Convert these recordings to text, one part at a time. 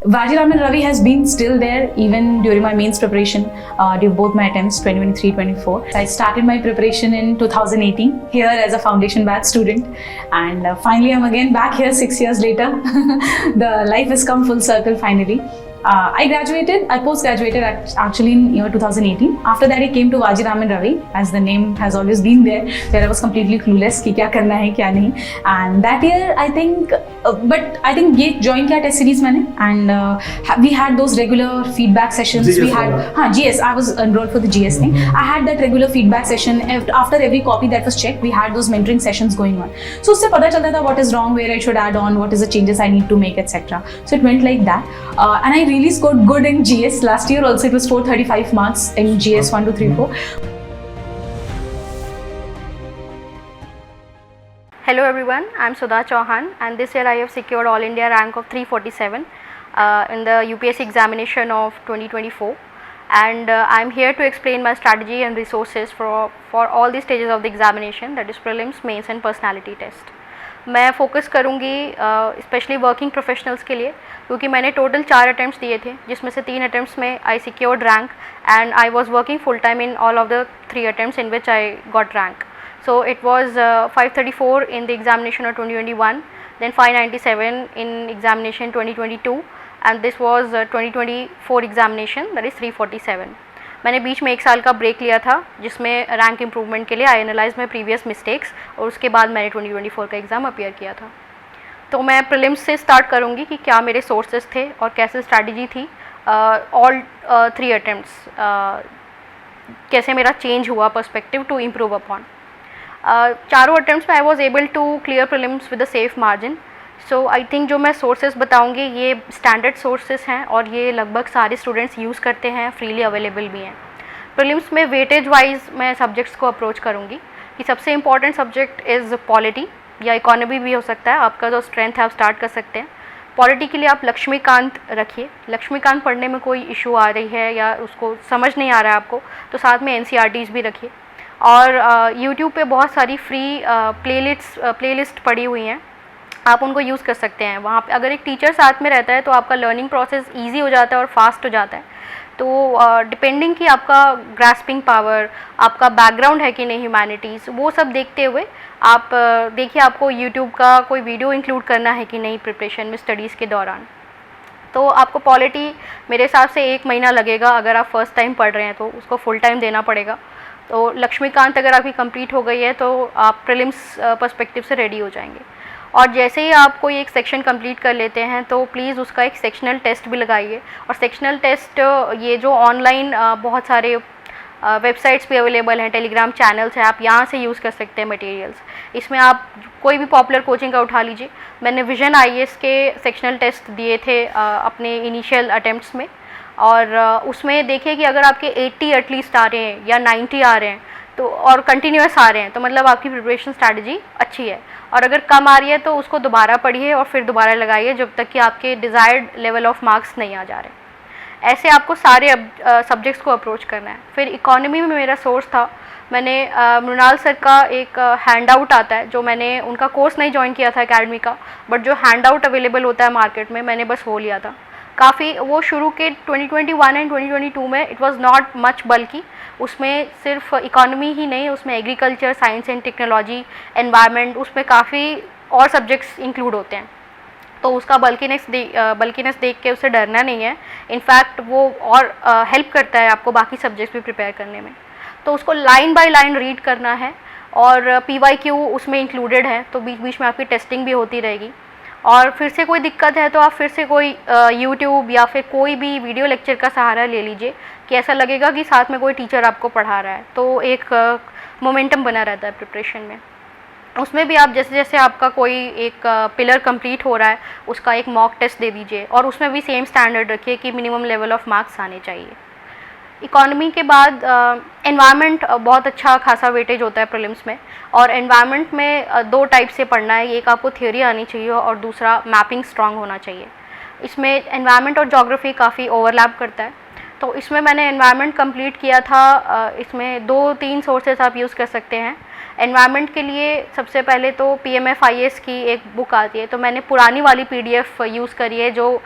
Vajiraman Ravi has been still there even during my mains preparation, during both my attempts 2023-24. I started my preparation in 2018 here as a foundation batch student, and finally I'm again back here 6 years later. The life has come full circle finally. I post-graduated actually in year 2018. After that I came to Vajiraman Ravi, as the name has always been there, where I was completely clueless कि क्या करना है क्या नहीं. And that year I think, but I think ये join किया test series मैंने, and we had those regular feedback sessions. GS we had GS. I was enrolled for the GS thing. I had that regular feedback session after every copy that was checked. We had those mentoring sessions going on. So उससे पता चलता था what is wrong, where I should add on, what is the changes I need to make, etc. So it went like that, and I really scored good in GS. Last year also it was 435 marks in GS 1, 2, 3, 4. Hello everyone, I am Sudha Chauhan, and this year I have secured All India rank of 347 in the UPSC examination of 2024, and I am here to explain my strategy and resources for all the stages of the examination, that is prelims, mains and personality test. मैं focus करूँगी specially working professionals के लिए, क्योंकि मैंने total 4 attempts दिए थे, जिसमें से 3 अटैम्प्ट्स में I secured rank, and I was working full time in all of the 3 attempts in which I got rank. So it was 534 in the examination of 2021, then 597 in examination 2022, and this was 2024 examination, that is 347. मैंने बीच में 1 साल का break लिया था, जिसमें rank improvement के लिए I analyse my previous mistakes, और उसके बाद मैंने 2024 का एग्ज़ाम अपीयर किया था. तो मैं प्रीलिम्स से स्टार्ट करूँगी कि क्या मेरे सोर्सेज थे और कैसे स्ट्रैटेजी थी. ऑल 3 अटैम्प्ट्स कैसे मेरा चेंज हुआ पर्सपेक्टिव टू इम्प्रूव अपॉन. चारों अटैम्प्ट्स में I was able to clear prelims with a safe margin. So I think जो मैं सोर्सेज बताऊंगी ये स्टैंडर्ड सोर्सेज हैं, और ये लगभग सारे स्टूडेंट्स यूज़ करते हैं, फ्रीली अवेलेबल भी हैं. प्रीलिम्स में वेटेज वाइज मैं सब्जेक्ट्स को अप्रोच करूंगी कि सबसे इंपॉर्टेंट सब्जेक्ट इज़ पॉलिटी या इकोनॉमी भी हो सकता है, आपका जो स्ट्रेंथ है आप स्टार्ट कर सकते हैं. पॉलिटी के लिए आप लक्ष्मीकांत रखिए. लक्ष्मीकांत पढ़ने में कोई इशू आ रही है या उसको समझ नहीं आ रहा है आपको, तो साथ में NCERTs भी रखिए. और YouTube पे बहुत सारी फ्री प्लेलिस्ट पड़ी हुई हैं, आप उनको यूज़ कर सकते हैं. वहाँ पे अगर एक टीचर साथ में रहता है तो आपका लर्निंग प्रोसेस ईजी हो जाता है और फास्ट हो जाता है. तो डिपेंडिंग कि आपका ग्रास्पिंग पावर, आपका बैकग्राउंड है कि नहीं ह्यूमैनिटीज़, वो सब देखते हुए आप देखिए आपको YouTube का कोई वीडियो इंक्लूड करना है कि नहीं प्रिपरेशन में स्टडीज़ के दौरान. तो आपको पॉलिटी मेरे हिसाब से 1 महीना लगेगा. अगर आप फर्स्ट टाइम पढ़ रहे हैं तो उसको फुल टाइम देना पड़ेगा. तो लक्ष्मीकांत अगर आपकी कंप्लीट हो गई है तो आप प्रीलिम्स पर्सपेक्टिव से रेडी हो जाएंगे. और जैसे ही आप कोई एक सेक्शन कंप्लीट कर लेते हैं तो प्लीज़ उसका एक सेक्शनल टेस्ट भी लगाइए. और सेक्शनल टेस्ट ये जो ऑनलाइन बहुत सारे वेबसाइट्स भी अवेलेबल हैं, टेलीग्राम चैनल्स हैं, आप यहाँ से यूज़ कर सकते हैं मटेरियल्स. इसमें आप कोई भी पॉपुलर कोचिंग का उठा लीजिए. मैंने विजन IAS के सेक्शनल टेस्ट दिए थे अपने इनिशियल अटैम्प्ट्स में, और उसमें देखिए कि अगर आपके 80 एटलीस्ट आ रहे हैं या 90 आ रहे हैं तो, और कंटिन्यूस आ रहे हैं, तो मतलब आपकी प्रिपरेशन स्ट्रैटेजी अच्छी है. और अगर कम आ रही है तो उसको दोबारा पढ़िए और फिर दोबारा लगाइए जब तक कि आपके डिज़ायर्ड लेवल ऑफ मार्क्स नहीं आ जा रहे. ऐसे आपको सारे सब्जेक्ट्स को अप्रोच करना है. फिर इकोनॉमी में मेरा सोर्स था, मैंने मृणाल सर का एक हैंड आउट आता है, जो मैंने उनका कोर्स नहीं ज्वाइन किया था एकेडमी का, बट जो हैंड आउट अवेलेबल होता है मार्केट में, मैंने बस वो लिया था. काफ़ी वो शुरू के 2021 एंड 2022 में इट वाज नॉट मच बल्कि उसमें सिर्फ इकोनॉमी ही नहीं, उसमें agriculture, science and technology, environment, उसमें काफ़ी और सब्जेक्ट्स इंक्लूड होते हैं. तो उसका बल्कीनेस देख के उससे डरना नहीं है. इनफैक्ट वो और हेल्प करता है आपको बाकी सब्जेक्ट्स भी प्रिपेयर करने में. तो उसको लाइन बाय लाइन रीड करना है, और PYQ उसमें इंक्लूडेड है, तो बीच बीच में आपकी टेस्टिंग भी होती रहेगी. और फिर से कोई दिक्कत है तो आप फिर से कोई YouTube या फिर कोई भी वीडियो लेक्चर का सहारा ले लीजिए, कि ऐसा लगेगा कि साथ में कोई टीचर आपको पढ़ा रहा है, तो एक मोमेंटम बना रहता है प्रिपरेशन में. उसमें भी आप जैसे जैसे आपका कोई एक पिलर कंप्लीट हो रहा है उसका एक मॉक टेस्ट दे दीजिए, और उसमें भी सेम स्टैंडर्ड रखिए कि मिनिमम लेवल ऑफ मार्क्स आने चाहिए. इकोनॉमी के बाद एनवायरनमेंट बहुत अच्छा खासा वेटेज होता है प्रीलिम्स में. और एनवायरनमेंट में 2 टाइप से पढ़ना है, एक आपको थ्योरी आनी चाहिए और दूसरा मैपिंग स्ट्रांग होना चाहिए. इसमें एनवायरनमेंट और ज्योग्राफी काफ़ी ओवरलैप करता है, तो इसमें मैंने एनवायरनमेंट कंप्लीट किया था. इसमें 2-3 सोर्सेस आप यूज़ कर सकते हैं. एनवायरनमेंट के लिए सबसे पहले तो PMF IAS की एक बुक आती है, तो मैंने पुरानी वाली PDF यूज़ करी है जो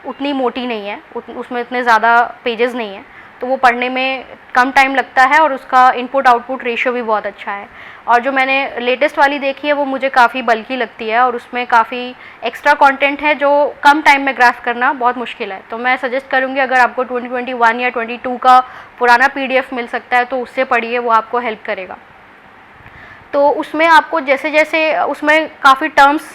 उतनी मोटी नहीं है, उसमें इतने ज़्यादा पेजेस नहीं हैं, तो वो पढ़ने में कम टाइम लगता है और उसका इनपुट आउटपुट रेशियो भी बहुत अच्छा है। और जो मैंने लेटेस्ट वाली देखी है वो मुझे काफ़ी बल्की लगती है और उसमें काफ़ी एक्स्ट्रा कंटेंट है जो कम टाइम में ग्रास्प करना बहुत मुश्किल है। तो मैं सजेस्ट करूँगी अगर आपको 2021 या 22 का पुराना PDF मिल सकता है तो उससे पढ़िए, वो आपको हेल्प करेगा। तो उसमें आपको जैसे जैसे उसमें काफ़ी टर्म्स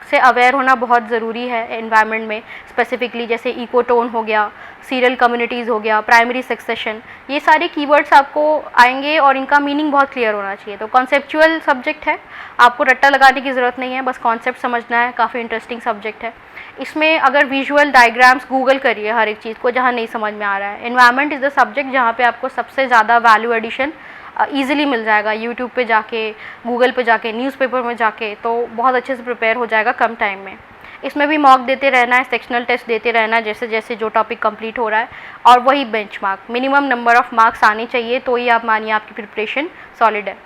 से अवेयर होना बहुत ज़रूरी है एनवायरनमेंट में, स्पेसिफिकली जैसे इकोटोन हो गया, सीरियल कम्युनिटीज़ हो गया, प्राइमरी सक्सेशन, ये सारे कीवर्ड्स आपको आएंगे और इनका मीनिंग बहुत क्लियर होना चाहिए। तो कॉन्सेप्चुअल सब्जेक्ट है, आपको रट्टा लगाने की ज़रूरत नहीं है, बस कॉन्सेप्ट समझना है। काफ़ी इंटरेस्टिंग सब्जेक्ट है। इसमें अगर विजुअल डायग्राम्स गूगल करिए हर एक चीज़ को जहाँ नहीं समझ में आ रहा है। एनवायरनमेंट इज़ द सब्जेक्ट जहाँ पे आपको सबसे ज़्यादा वैल्यू एडिशन ईज़िली मिल जाएगा, यूट्यूब पे जाके, गूगल पे जाके, न्यूज़पेपर में जाके, तो बहुत अच्छे से प्रिपेयर हो जाएगा कम टाइम में। इसमें भी मॉक देते रहना है, सेक्शनल टेस्ट देते रहना है जैसे जैसे जो टॉपिक कंप्लीट हो रहा है, और वही benchmark, minimum number of marks आने चाहिए तो ही आप मानिए आपकी प्रिपरेशन सॉलिड है।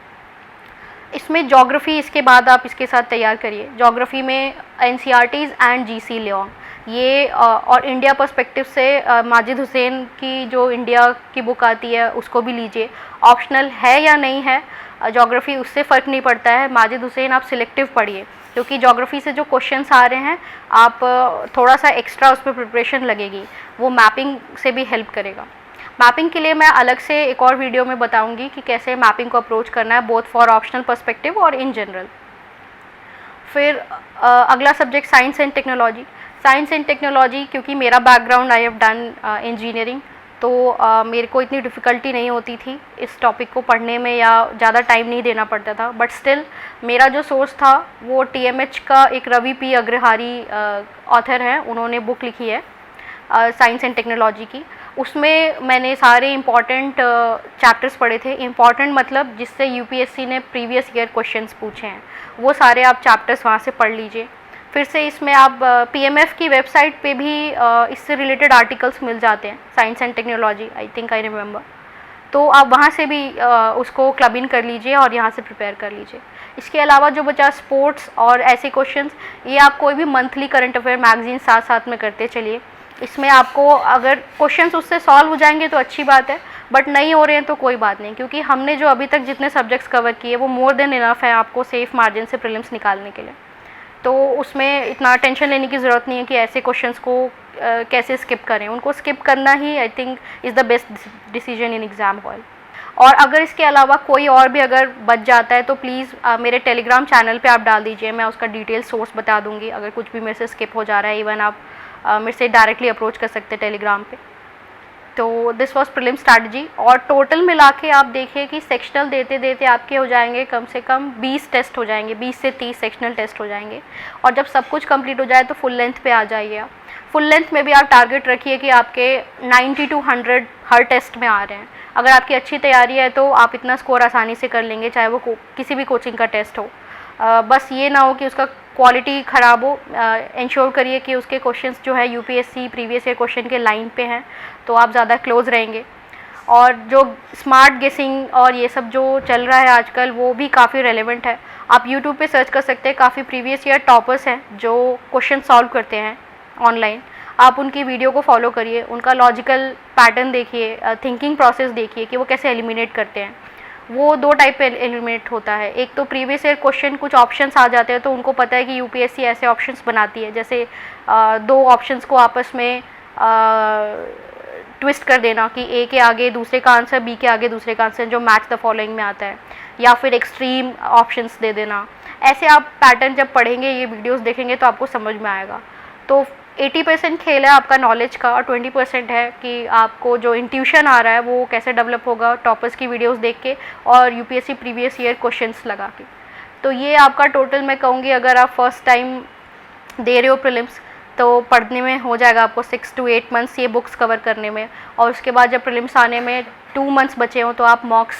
इसमें ज्योग्राफी इसके बाद आप इसके साथ तैयार करिए। ज्योग्राफी में NCERTs एंड GC लियोंग, ये और इंडिया पर्सपेक्टिव से माजिद हुसैन की जो इंडिया की बुक आती है उसको भी लीजिए। ऑप्शनल है या नहीं है ज्योग्राफी, उससे फ़र्क नहीं पड़ता है। माजिद हुसैन आप सिलेक्टिव पढ़िए, क्योंकि ज्योग्राफी से जो क्वेश्चंस आ रहे हैं आप थोड़ा सा एक्स्ट्रा उस पर प्रिपरेशन लगेगी, वो मैपिंग से भी हेल्प करेगा। मैपिंग के लिए मैं अलग से एक और वीडियो में बताऊंगी कि कैसे मैपिंग को अप्रोच करना है, बोथ फॉर ऑप्शनल पर्सपेक्टिव और इन जनरल। फिर अगला subject science and technology. Science and technology, क्योंकि मेरा background I have done engineering, तो मेरे को इतनी डिफ़िकल्टी नहीं होती थी इस टॉपिक को पढ़ने में या ज़्यादा टाइम नहीं देना पड़ता था। बट स्टिल मेरा जो सोर्स था वो TMH का एक रवि P अग्रहारी ऑथर हैं, उन्होंने बुक लिखी है साइंस एंड टेक्नोलॉजी की। उसमें मैंने सारे इम्पॉर्टेंट चैप्टर्स पढ़े थे। इम्पॉर्टेंट मतलब जिससे UPSC ने प्रीवियस ईयर क्वेश्चंस पूछे हैं, वो सारे आप चैप्टर्स वहाँ से पढ़ लीजिए। फिर से इसमें आप PMF की वेबसाइट पे भी इससे रिलेटेड आर्टिकल्स मिल जाते हैं, science and technology, I think I remember. तो आप वहाँ से भी उसको क्लब इन कर लीजिए और यहाँ से प्रिपेयर कर लीजिए। इसके अलावा जो बचा स्पोर्ट्स और ऐसे क्वेश्चंस, ये आप कोई भी मंथली करंट अफेयर मैगजीन साथ साथ में करते चलिए। इसमें आपको अगर क्वेश्चंस उससे सॉल्व हो जाएंगे तो अच्छी बात है, बट नहीं हो रहे हैं तो कोई बात नहीं, क्योंकि हमने जो अभी तक जितने सब्जेक्ट्स कवर किए वो मोर देन इनफ है आपको सेफ मार्जिन से प्रीलिम्स निकालने के लिए। तो उसमें इतना टेंशन लेने की ज़रूरत नहीं है कि ऐसे क्वेश्चंस को कैसे स्किप करें। उनको स्किप करना ही I think is the best decision in exam hall. और अगर इसके अलावा कोई और भी अगर बच जाता है तो प्लीज़ मेरे टेलीग्राम चैनल पे आप डाल दीजिए, मैं उसका डिटेल सोर्स बता दूंगी। अगर कुछ भी मेरे से स्किप हो जा रहा है, इवन आप मेरे से डायरेक्टली अप्रोच कर सकते हैं टेलीग्राम पे। तो दिस वाज प्रीलिम स्ट्रैटेजी। और टोटल मिला के आप देखिए कि सेक्शनल देते देते आपके हो जाएंगे कम से कम 20 टेस्ट हो जाएंगे, 20 से 30 सेक्शनल टेस्ट हो जाएंगे। और जब सब कुछ कंप्लीट हो जाए तो फुल लेंथ पे आ जाइए आप। फुल लेंथ में भी आप टारगेट रखिए कि आपके 90 to 100 हर टेस्ट में आ रहे हैं। अगर आपकी अच्छी तैयारी है तो आप इतना स्कोर आसानी से कर लेंगे, चाहे वो किसी भी कोचिंग का टेस्ट हो। बस ये ना हो कि उसका क्वालिटी ख़राब हो। इंश्योर करिए कि उसके क्वेश्चंस जो है UPSC प्रीवियस ईयर क्वेश्चन के लाइन पे हैं, तो आप ज़्यादा क्लोज रहेंगे। और जो स्मार्ट गेसिंग और ये सब जो चल रहा है आजकल, वो भी काफ़ी रेलेवेंट है। आप यूट्यूब पे सर्च कर सकते हैं, काफ़ी प्रीवियस ईयर टॉपर्स हैं जो क्वेश्चन सॉल्व करते हैं ऑनलाइन। आप उनकी वीडियो को फॉलो करिए, उनका लॉजिकल पैटर्न देखिए, थिंकिंग प्रोसेस देखिए कि वो कैसे एलिमिनेट करते हैं। वो दो टाइप पे एलिमिनेट होता है। एक तो प्रीवियस ईयर क्वेश्चन कुछ ऑप्शंस आ जाते हैं तो उनको पता है कि UPSC ऐसे ऑप्शंस बनाती है, जैसे दो ऑप्शंस को आपस में ट्विस्ट कर देना कि A के आगे दूसरे का आंसर, B के आगे दूसरे का आंसर, जो मैच द फॉलोइंग में आता है, या फिर एक्सट्रीम ऑप्शंस दे देना। ऐसे आप पैटर्न जब पढ़ेंगे, ये वीडियोस देखेंगे तो आपको समझ में आएगा। तो 80% खेल है आपका नॉलेज का और 20% है कि आपको जो इंट्यूशन आ रहा है वो कैसे डेवलप होगा टॉपर्स की वीडियोस देख के और UPSC प्रीवियस ईयर क्वेश्चंस लगा के। तो ये आपका टोटल मैं कहूँगी, अगर आप फर्स्ट टाइम दे रहे हो प्रीलिम्स तो पढ़ने में हो जाएगा आपको 6 to 8 मंथ्स ये बुक्स कवर करने में। और उसके बाद जब प्रीलिम्स आने में 2 मंथ्स बचे हों तो आप मॉक्स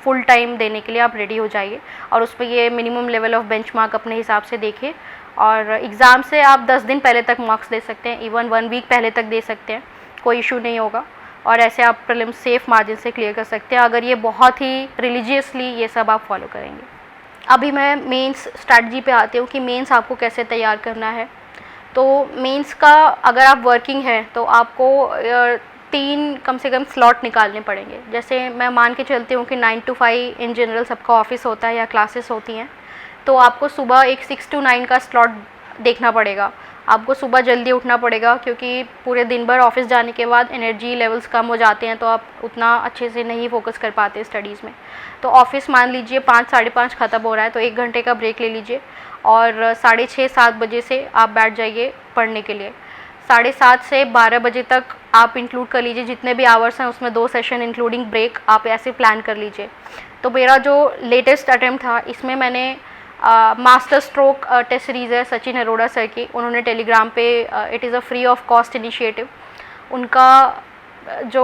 फुल टाइम देने के लिए आप रेडी हो जाइए। और उसमें ये मिनिमम लेवल ऑफ बेंचमार्क अपने हिसाब से देखिए। और एग्ज़ाम से आप 10 दिन पहले तक मार्क्स दे सकते हैं, इवन 1 वीक पहले तक दे सकते हैं, कोई इशू नहीं होगा। और ऐसे आप प्रीलिम्स सेफ मार्जिन से क्लियर कर सकते हैं अगर ये बहुत ही रिलीजियसली ये सब आप फॉलो करेंगे। अभी मैं मेंस स्ट्रैटेजी पे आती हूँ कि मेंस आपको कैसे तैयार करना है। तो मेंस का अगर आप वर्किंग है तो आपको 3 कम से कम स्लॉट निकालने पड़ेंगे। जैसे मैं मान के चलती हूँ कि 9 to 5 इन जनरल सबका ऑफिस होता है या क्लासेस होती हैं, तो आपको सुबह एक 6 to 9 का स्लॉट देखना पड़ेगा। आपको सुबह जल्दी उठना पड़ेगा क्योंकि पूरे दिन भर ऑफिस जाने के बाद एनर्जी लेवल्स कम हो जाते हैं, तो आप उतना अच्छे से नहीं फोकस कर पाते स्टडीज़ में। तो ऑफिस मान लीजिए 5 साढ़े 5 ख़त्म हो रहा है तो 1 घंटे का ब्रेक ले लीजिए और 6:30 7 बजे से आप बैठ जाइए पढ़ने के लिए। 7:30 से 12 बजे तक आप इंक्लूड कर लीजिए जितने भी आवर्स हैं, उसमें 2 सेशन इंक्लूडिंग ब्रेक आप ऐसे प्लान कर लीजिए। तो मेरा जो लेटेस्ट अटैम्प्ट था इसमें मैंने मास्टर स्ट्रोक टेस्ट सीरीज़ है सचिन अरोड़ा सर की, उन्होंने टेलीग्राम पे it is a free of cost initiative. उनका जो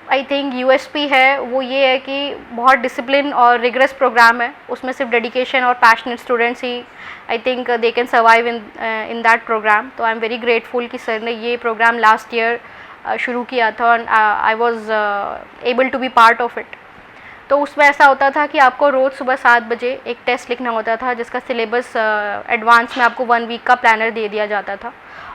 आई थिंक यूएसपी है वो ये है कि बहुत डिसिप्लिन और रिगरस प्रोग्राम है, उसमें सिर्फ डेडिकेशन और पैशनेट स्टूडेंट्स ही I think they can survive in that program. तो आई एम वेरी ग्रेटफुल कि सर ने ये प्रोग्राम लास्ट ईयर शुरू किया था और I was able to be part of it. तो उसमें ऐसा होता था कि आपको रोज़ सुबह 7 बजे एक टेस्ट लिखना होता था जिसका सिलेबस एडवांस में आपको 1 वीक का प्लानर दे दिया जाता था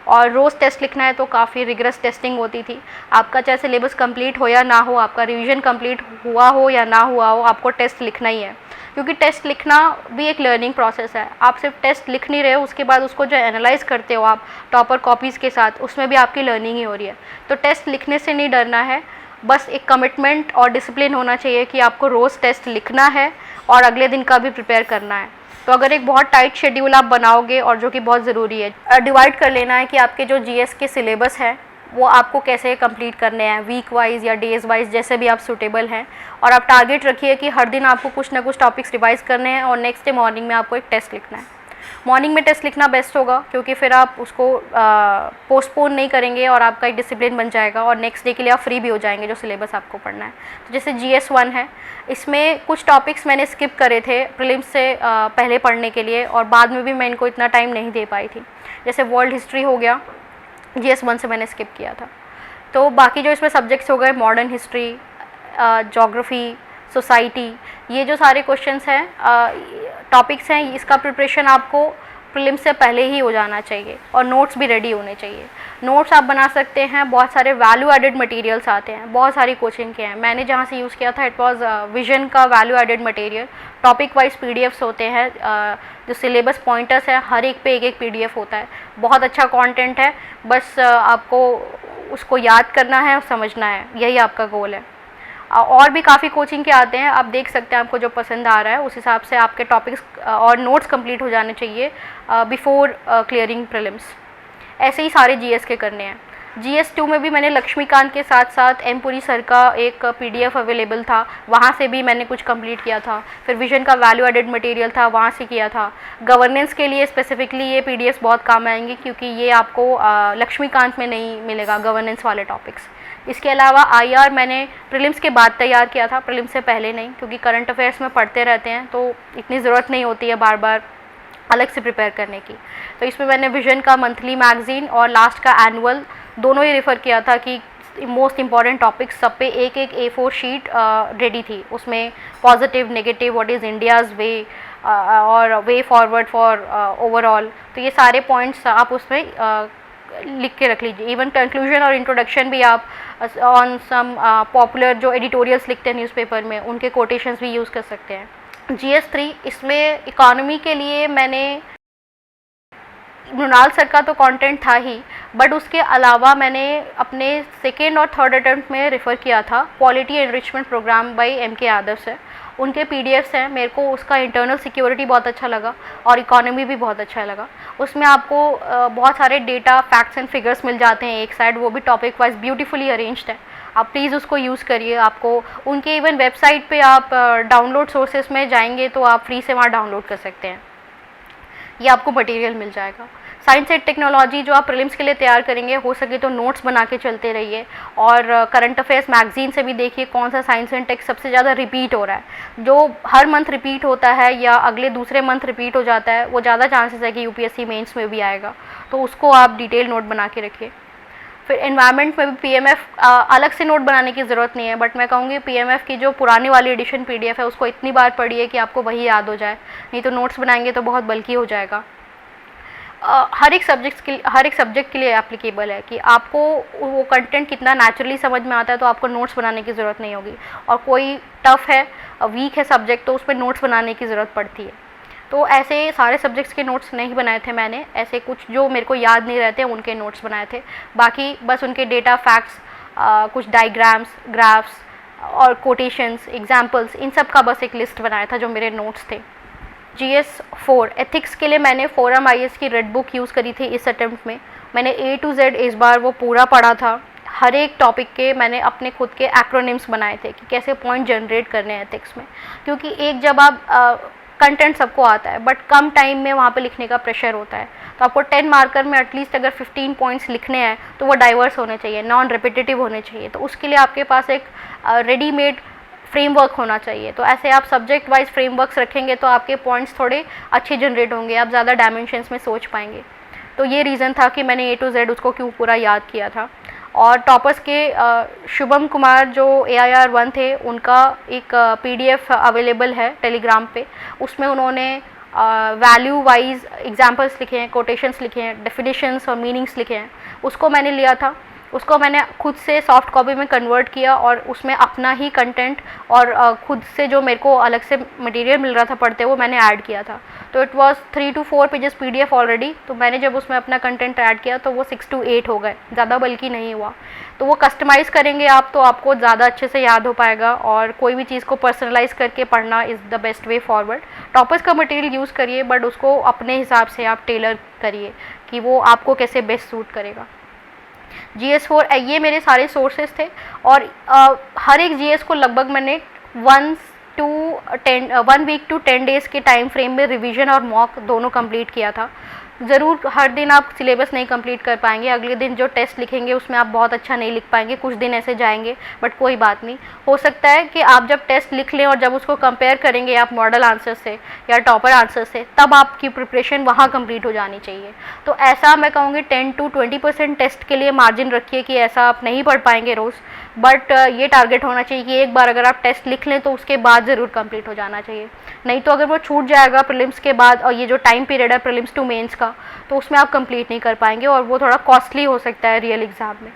और रोज़ टेस्ट लिखना है तो काफ़ी रिगरस टेस्टिंग होती थी। आपका चाहे सिलेबस कंप्लीट हो या ना हो, आपका रिवीजन कंप्लीट हुआ हो या ना हुआ हो, आपको टेस्ट लिखना ही है क्योंकि टेस्ट लिखना भी एक लर्निंग प्रोसेस है। आप सिर्फ टेस्ट लिख नहीं रहे हो, उसके बाद उसको जो एनालाइज करते हो आप टॉपर कॉपीज़ के साथ, उसमें भी आपकी लर्निंग ही हो रही है। तो टेस्ट लिखने से नहीं डरना है, बस एक कमिटमेंट और डिसिप्लिन होना चाहिए कि आपको रोज़ टेस्ट लिखना है और अगले दिन का भी प्रिपेयर करना है। तो अगर एक बहुत टाइट शेड्यूल आप बनाओगे और जो कि बहुत ज़रूरी है, डिवाइड कर लेना है कि आपके जो जीएस के सिलेबस है वो आपको कैसे कंप्लीट करने हैं, वीक वाइज या डेज़ वाइज जैसे भी आप सूटेबल हैं। और आप टारगेट रखिए कि हर दिन आपको कुछ ना कुछ टॉपिक्स रिवाइज करने हैं और नेक्स्ट डे मॉर्निंग में आपको एक टेस्ट लिखना है। मॉर्निंग में टेस्ट लिखना बेस्ट होगा क्योंकि फिर आप उसको पोस्टपोन नहीं करेंगे और आपका एक डिसिप्लिन बन जाएगा और नेक्स्ट डे के लिए आप फ्री भी हो जाएंगे जो सिलेबस आपको पढ़ना है। तो जैसे GS1 है, इसमें कुछ टॉपिक्स मैंने स्किप करे थे प्रीलिम्स से पहले पढ़ने के लिए और बाद में भी मैं इनको इतना टाइम नहीं दे पाई थी। जैसे वर्ल्ड हिस्ट्री हो गया, GS1 से मैंने स्किप किया था। तो बाकी जो इसमें सब्जेक्ट्स हो गए मॉडर्न हिस्ट्री, जोग्राफ़ी, सोसाइटी, ये जो सारे क्वेश्चंस हैं टॉपिक्स हैं, इसका प्रिपरेशन आपको प्रीलिम्स से पहले ही हो जाना चाहिए और नोट्स भी रेडी होने चाहिए। नोट्स आप बना सकते हैं, बहुत सारे वैल्यू एडेड मटेरियल्स आते हैं, बहुत सारी कोचिंग के हैं। मैंने जहाँ से यूज़ किया था इट वाज विजन का value added material, topic wise PDFs होते हैं, जो सिलेबस पॉइंटर्स हैं हर एक पे एक PDF होता है। बहुत अच्छा कंटेंट है, बस आपको उसको याद करना है और समझना है, यही आपका गोल है। और भी काफ़ी कोचिंग के आते हैं, आप देख सकते हैं आपको जो पसंद आ रहा है उस हिसाब से आपके टॉपिक्स और नोट्स कंप्लीट हो जाने चाहिए बिफोर क्लियरिंग प्रीलिम्स। ऐसे ही सारे GS के करने हैं। GS2 में भी मैंने लक्ष्मीकांत के साथ साथ M पुरी सर का एक PDF अवेलेबल था, वहाँ से भी मैंने कुछ कंप्लीट किया था। फिर विजन का वैल्यू एडेड मटेरियल था, वहाँ से किया था। गवर्नेंस के लिए स्पेसिफिकली ये PDFs बहुत काम आएंगे क्योंकि ये आपको लक्ष्मीकांत में नहीं मिलेगा, गवर्नेंस वाले टॉपिक्स। इसके अलावा IR मैंने प्रीलिम्स के बाद तैयार किया था, प्रीलिम्स से पहले नहीं, क्योंकि करंट अफेयर्स में पढ़ते रहते हैं तो इतनी ज़रूरत नहीं होती है बार बार अलग से प्रिपेयर करने की। तो इसमें मैंने विजन का मंथली मैगज़ीन और लास्ट का एनुअल दोनों ही रेफ़र किया था कि मोस्ट इंपॉर्टेंट टॉपिक्स सब पे एक A4 शीट रेडी थी। उसमें positive, negative, what is India's way और वे फॉरवर्ड फॉर ओवरऑल, तो ये सारे पॉइंट्स आप उसमें लिख के रख लीजिए। इवन कंक्लूजन और इंट्रोडक्शन भी आप ऑन सम पॉपुलर जो एडिटोरियल्स लिखते हैं न्यूज़पेपर में, उनके कोटेशंस भी यूज़ कर सकते हैं। GS3 इसमें इकोनॉमी के लिए मैंने मृणाल सर का तो कंटेंट था ही, बट उसके अलावा मैंने अपने सेकेंड और थर्ड अटेम्प्ट में रेफ़र किया था polity enrichment program by MK Yadav से। उनके PDFs हैं, मेरे को उसका इंटरनल सिक्योरिटी बहुत अच्छा लगा और इकोनॉमी भी बहुत अच्छा लगा। उसमें आपको बहुत सारे डेटा, फैक्ट्स एंड फिगर्स मिल जाते हैं एक साइड, वो भी टॉपिक वाइज ब्यूटीफुली अरेंज्ड है। आप प्लीज़ उसको यूज़ करिए। आपको उनके इवन वेबसाइट पे आप डाउनलोड सोर्सेस में जाएंगे तो आप फ्री से वहाँ डाउनलोड कर सकते हैं, ये आपको मटेरियल मिल जाएगा। साइंस एंड टेक्नोलॉजी जो आप प्रीलिम्स के लिए तैयार करेंगे, हो सके तो नोट्स बना के चलते रहिए और करंट अफेयर्स मैगजीन से भी देखिए कौन सा साइंस एंड टेक सबसे ज़्यादा रिपीट हो रहा है। जो हर मंथ रिपीट होता है या अगले दूसरे मंथ रिपीट हो जाता है, वो ज़्यादा चांसेस है कि UPSC मेंस में भी आएगा, तो उसको आप डिटेल नोट बना के रखिए। फिर एनवायरनमेंट में भी PMF अलग से नोट बनाने की ज़रूरत नहीं है, बट मैं कहूँगी PMF की जो पुरानी वाली एडिशन PDF है उसको इतनी बार पढ़िए कि आपको वही याद हो जाए, नहीं तो नोट्स बनाएंगे तो बहुत बल्कि हो जाएगा। हर एक सब्जेक्ट के लिए एप्लीकेबल है कि आपको वो कंटेंट कितना नेचुरली समझ में आता है, तो आपको नोट्स बनाने की ज़रूरत नहीं होगी। और कोई टफ़ है, वीक है सब्जेक्ट, तो उस पर नोट्स बनाने की ज़रूरत पड़ती है। तो ऐसे सारे सब्जेक्ट्स के नोट्स नहीं बनाए थे मैंने, ऐसे कुछ जो मेरे को याद नहीं रहते उनके नोट्स बनाए थे। बाकी बस उनके डेटा, फैक्ट्स, कुछ डायग्राम्स, ग्राफ्स और कोटेशंस, एग्जाम्पल्स, इन सब का बस एक लिस्ट बनाया था जो मेरे नोट्स थे। GS 4 एथिक्स के लिए मैंने फोरम IAS की रेड बुक यूज़ करी थी इस अटेम्प्ट में। मैंने A to Z इस बार वो पूरा पढ़ा था। हर एक टॉपिक के मैंने अपने खुद के एक्रोनिम्स बनाए थे कि कैसे पॉइंट जनरेट करने हैं एथिक्स में, क्योंकि एक जब आप कंटेंट सबको आता है बट कम टाइम में वहाँ पे लिखने का प्रेशर होता है, तो आपको 10 मार्कर में एटलीस्ट अगर 15 पॉइंट्स लिखने हैं तो वो डाइवर्स होने चाहिए, नॉन रिपीटेटिव होने चाहिए। तो उसके लिए आपके पास एक रेडीमेड फ्रेमवर्क होना चाहिए। तो ऐसे आप सब्जेक्ट वाइज फ्रेमवर्क्स रखेंगे तो आपके पॉइंट्स थोड़े अच्छे जनरेट होंगे, आप ज़्यादा डायमेंशंस में सोच पाएंगे। तो ये रीज़न था कि मैंने A to Z उसको क्यों पूरा याद किया था। और टॉपर्स के शुभम कुमार जो AIR 1 थे, उनका एक PDF अवेलेबल है टेलीग्राम पे। उसमें उन्होंने वैल्यू वाइज एग्जाम्पल्स लिखे हैं, कोटेशंस लिखे हैं, डेफिनेशंस और मीनिंग्स लिखे हैं। उसको मैंने लिया था, उसको मैंने खुद से सॉफ्ट कॉपी में कन्वर्ट किया और उसमें अपना ही कंटेंट और खुद से जो मेरे को अलग से मटेरियल मिल रहा था पढ़ते वो मैंने ऐड किया था। तो it was 3 to 4 pages PDF already. तो मैंने जब उसमें अपना कंटेंट ऐड किया तो वो 6 to 8 हो गए, ज़्यादा बल्कि नहीं हुआ। तो वो कस्टमाइज़ करेंगे आप तो आपको ज़्यादा अच्छे से याद हो पाएगा, और कोई भी चीज़ को पर्सनलाइज करके पढ़ना is the best way forward. Toppers का मटेरियल यूज़ करिए बट उसको अपने हिसाब से आप टेलर करिए कि वो आपको कैसे बेस्ट सूट करेगा। GS 4 ये मेरे सारे सोर्सेज थे, और हर एक GS को लगभग मैंने 1 वीक to 10 डेज़ के टाइम फ्रेम में रिवीजन और मॉक दोनों कंप्लीट किया था। ज़रूर हर दिन आप सिलेबस नहीं कंप्लीट कर पाएंगे, अगले दिन जो टेस्ट लिखेंगे उसमें आप बहुत अच्छा नहीं लिख पाएंगे, कुछ दिन ऐसे जाएंगे, बट कोई बात नहीं। हो सकता है कि आप जब टेस्ट लिख लें और जब उसको कंपेयर करेंगे आप मॉडल आंसर से या टॉपर आंसर से, तब आपकी प्रिपरेशन वहाँ कंप्लीट हो जानी चाहिए। तो ऐसा मैं कहूँगी 10 to 20% टेस्ट के लिए मार्जिन रखिए कि ऐसा आप नहीं पढ़ पाएंगे रोज़, बट ये टारगेट होना चाहिए कि एक बार अगर आप टेस्ट लिख लें तो उसके बाद ज़रूर कंप्लीट हो जाना चाहिए। नहीं तो अगर वो छूट जाएगा प्रीलिम्स के बाद, और ये जो टाइम पीरियड है प्रीलिम्स टू मेंस का, तो उसमें आप कंप्लीट नहीं कर पाएंगे और वो थोड़ा कॉस्टली हो सकता है रियल एग्ज़ाम में।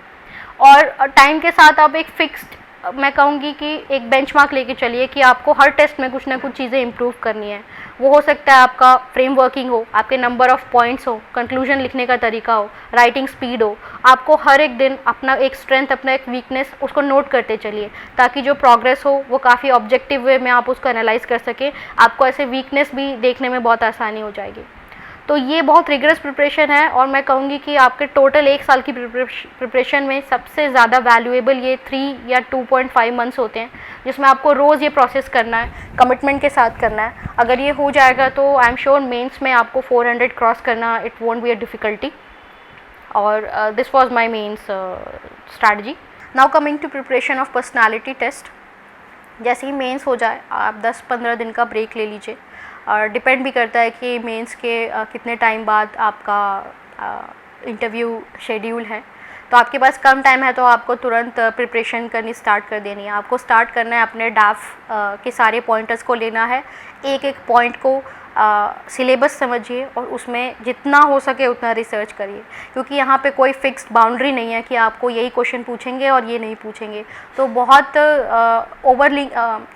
और टाइम के साथ आप एक फिक्स्ड, मैं कहूँगी कि एक बेंचमार्क लेके चलिए कि आपको हर टेस्ट में कुछ ना कुछ चीज़ें इंप्रूव करनी है। वो हो सकता है आपका फ्रेम वर्किंग हो, आपके नंबर ऑफ़ पॉइंट्स हो, कंक्लूजन लिखने का तरीका हो, राइटिंग स्पीड हो। आपको हर एक दिन अपना एक स्ट्रेंथ, अपना एक वीकनेस, उसको नोट करते चलिए, ताकि जो प्रोग्रेस हो वो काफ़ी ऑब्जेक्टिव वे में आप उसको एनालाइज कर सकें। आपको ऐसे वीकनेस भी देखने में बहुत आसानी हो जाएगी। तो ये बहुत रिगरस प्रिपरेशन है, और मैं कहूँगी कि आपके टोटल 1 साल की प्रिपरेशन में सबसे ज़्यादा वैल्यूएबल ये 3 या 2.5 मंथ्स होते हैं, जिसमें आपको रोज़ ये प्रोसेस करना है, कमिटमेंट के साथ करना है। अगर ये हो जाएगा तो आई एम श्योर मेंस में आपको 400 क्रॉस करना it won't be a difficulty. और this was my mains strategy. Now coming to preparation of personality test. जैसे ही मेंस हो जाए आप 10-15 दिन का ब्रेक ले लीजिए, और डिपेंड भी करता है कि मेंस के कितने टाइम बाद आपका इंटरव्यू शेड्यूल है। तो आपके पास कम टाइम है तो आपको तुरंत प्रिपरेशन करनी स्टार्ट कर देनी है। आपको स्टार्ट करना है अपने डाफ के सारे पॉइंटर्स को लेना है, एक एक पॉइंट को सिलेबस समझिए और उसमें जितना हो सके उतना रिसर्च करिए, क्योंकि यहाँ पे कोई फिक्स्ड बाउंड्री नहीं है कि आपको यही क्वेश्चन पूछेंगे और ये नहीं पूछेंगे। तो बहुत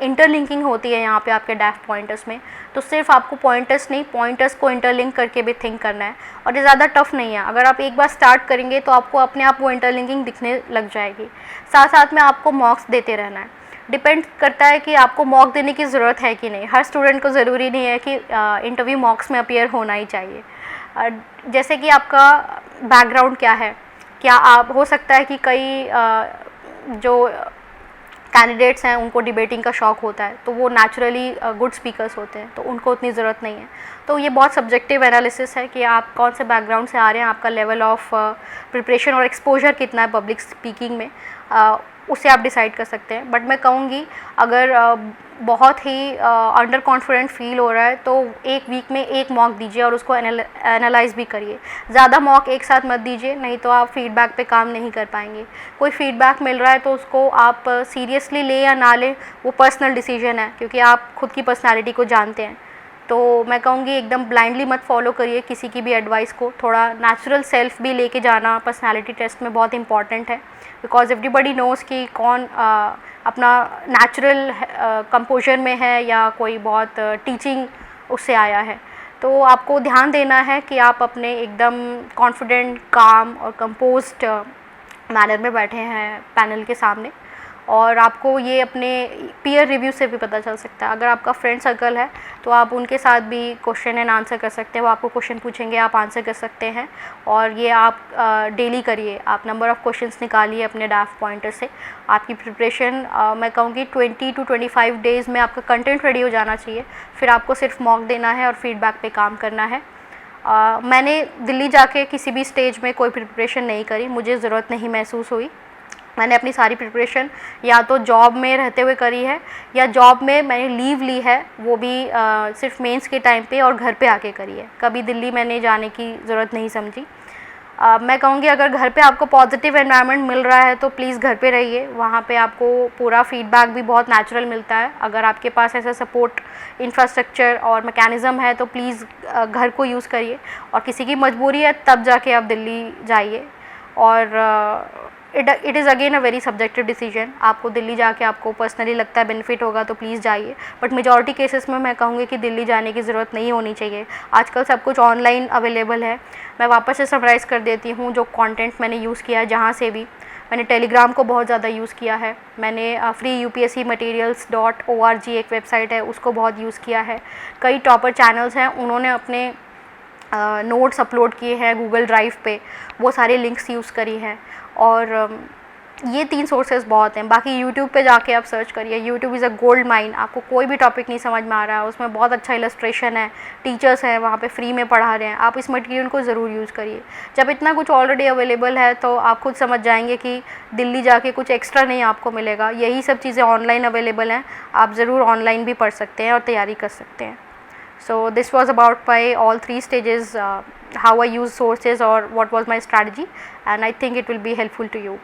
इंटरलिंकिंग होती है यहाँ पे आपके डैफ पॉइंटर्स में। तो सिर्फ आपको पॉइंटर्स नहीं, पॉइंटर्स को इंटरलिंक करके भी थिंक करना है, और ये ज़्यादा टफ नहीं है। अगर आप एक बार स्टार्ट करेंगे तो आपको अपने आप वो इंटरलिंकिंग दिखने लग जाएगी। साथ साथ में आपको मॉक्स देते रहना है। डिपेंड करता है कि आपको मॉक देने की ज़रूरत है कि नहीं। हर स्टूडेंट को ज़रूरी नहीं है कि इंटरव्यू मॉक्स में अपीयर होना ही चाहिए। जैसे कि आपका बैकग्राउंड क्या है, क्या आप हो सकता है कि कई जो कैंडिडेट्स हैं उनको डिबेटिंग का शौक़ होता है, तो वो नेचुरली गुड स्पीकर्स होते हैं, तो उनको उतनी ज़रूरत नहीं है। तो ये बहुत सब्जेक्टिव एनालिसिस है कि आप कौन से बैकग्राउंड से आ रहे हैं, आपका लेवल ऑफ प्रिपरेशन और एक्सपोजर कितना है पब्लिक स्पीकिंग में, उसे आप डिसाइड कर सकते हैं। बट मैं कहूँगी अगर बहुत ही अंडर कॉन्फिडेंट फील हो रहा है तो एक वीक में एक मॉक दीजिए और उसको एनालाइज भी करिए। ज़्यादा मॉक एक साथ मत दीजिए, नहीं तो आप फीडबैक पे काम नहीं कर पाएंगे। कोई फीडबैक मिल रहा है तो उसको आप सीरियसली लें या ना लें वो पर्सनल डिसीजन है, क्योंकि आप खुद की पर्सनैलिटी को जानते हैं। तो मैं कहूँगी एकदम ब्लाइंडली मत फॉलो करिए किसी की भी एडवाइस को, थोड़ा नेचुरल सेल्फ भी लेके जाना पर्सनालिटी टेस्ट में बहुत इंपॉर्टेंट है, बिकॉज एवरीबडी नोज़ कि कौन अपना नेचुरल कंपोजर में है या कोई बहुत टीचिंग उससे आया है। तो आपको ध्यान देना है कि आप अपने एकदम कॉन्फिडेंट, काम और कंपोज्ड मैनर में बैठे हैं पैनल के सामने, और आपको ये अपने पीयर रिव्यू से भी पता चल सकता है। अगर आपका फ्रेंड सर्कल है तो आप उनके साथ भी क्वेश्चन एंड आंसर कर सकते हैं, वो आपको क्वेश्चन पूछेंगे, आप आंसर कर सकते हैं, और ये आप डेली करिए। आप नंबर ऑफ़ क्वेश्चंस निकालिए अपने डैफ पॉइंटर से। आपकी प्रिपरेशन मैं कहूँगी 20 to 25 डेज़ में आपका कंटेंट रेडी हो जाना चाहिए, फिर आपको सिर्फ मॉक देना है और फीडबैक पे काम करना है। मैंने दिल्ली जाके किसी भी स्टेज में कोई प्रिपरेशन नहीं करी, मुझे ज़रूरत नहीं महसूस हुई। मैंने अपनी सारी प्रिपरेशन या तो जॉब में रहते हुए करी है, या जॉब में मैंने लीव ली है, वो भी सिर्फ मेंस के टाइम पे और घर पे आके करी है। कभी दिल्ली मैंने जाने की ज़रूरत नहीं समझी। मैं कहूँगी अगर घर पे आपको पॉजिटिव एनवायरनमेंट मिल रहा है तो प्लीज़ घर पे रहिए, वहाँ पे आपको पूरा फीडबैक भी बहुत नेचुरल मिलता है। अगर आपके पास ऐसा सपोर्ट इंफ्रास्ट्रक्चर और मैकेनिज़्म है तो प्लीज़ घर को यूज़ करिए, और किसी की मजबूरी है तब जाके आप दिल्ली जाइए। और it is again a very subjective decision, आपको दिल्ली जाके आपको पर्सनली लगता है बेनिफिट होगा तो प्लीज़ जाइए, बट मेजॉरिटी केसेस में मैं कहूँगी कि दिल्ली जाने की ज़रूरत नहीं होनी चाहिए। आजकल सब कुछ ऑनलाइन अवेलेबल है। मैं वापस से समराइज़ कर देती हूँ जो कंटेंट मैंने यूज़ किया है। जहाँ से भी मैंने टेलीग्राम को बहुत ज़्यादा यूज़ किया है, मैंने freeupscmaterials.org एक वेबसाइट है उसको बहुत यूज़ किया है। कई टॉपर चैनल्स हैं, उन्होंने अपने नोट्स अपलोड किए हैं गूगल ड्राइव पे, वो सारे लिंक्स यूज़ करी हैं, और ये 3 सोर्सेज बहुत हैं। बाकी यूट्यूब पे जाके आप सर्च करिए, YouTube is a gold mine. आपको कोई भी टॉपिक नहीं समझ में आ रहा है, उसमें बहुत अच्छा इलस्ट्रेशन है, टीचर्स हैं वहाँ पे फ्री में पढ़ा रहे हैं, आप इस मटेरियल को ज़रूर यूज़ करिए। जब इतना कुछ ऑलरेडी अवेलेबल है तो आप खुद समझ जाएंगे कि दिल्ली जाके कुछ एक्स्ट्रा नहीं आपको मिलेगा। यही सब चीज़ें ऑनलाइन अवेलेबल हैं, आप ज़रूर ऑनलाइन भी पढ़ सकते हैं और तैयारी कर सकते हैं। So this was about my all 3 stages, how I use sources or what was my strategy, and I think it will be helpful to you.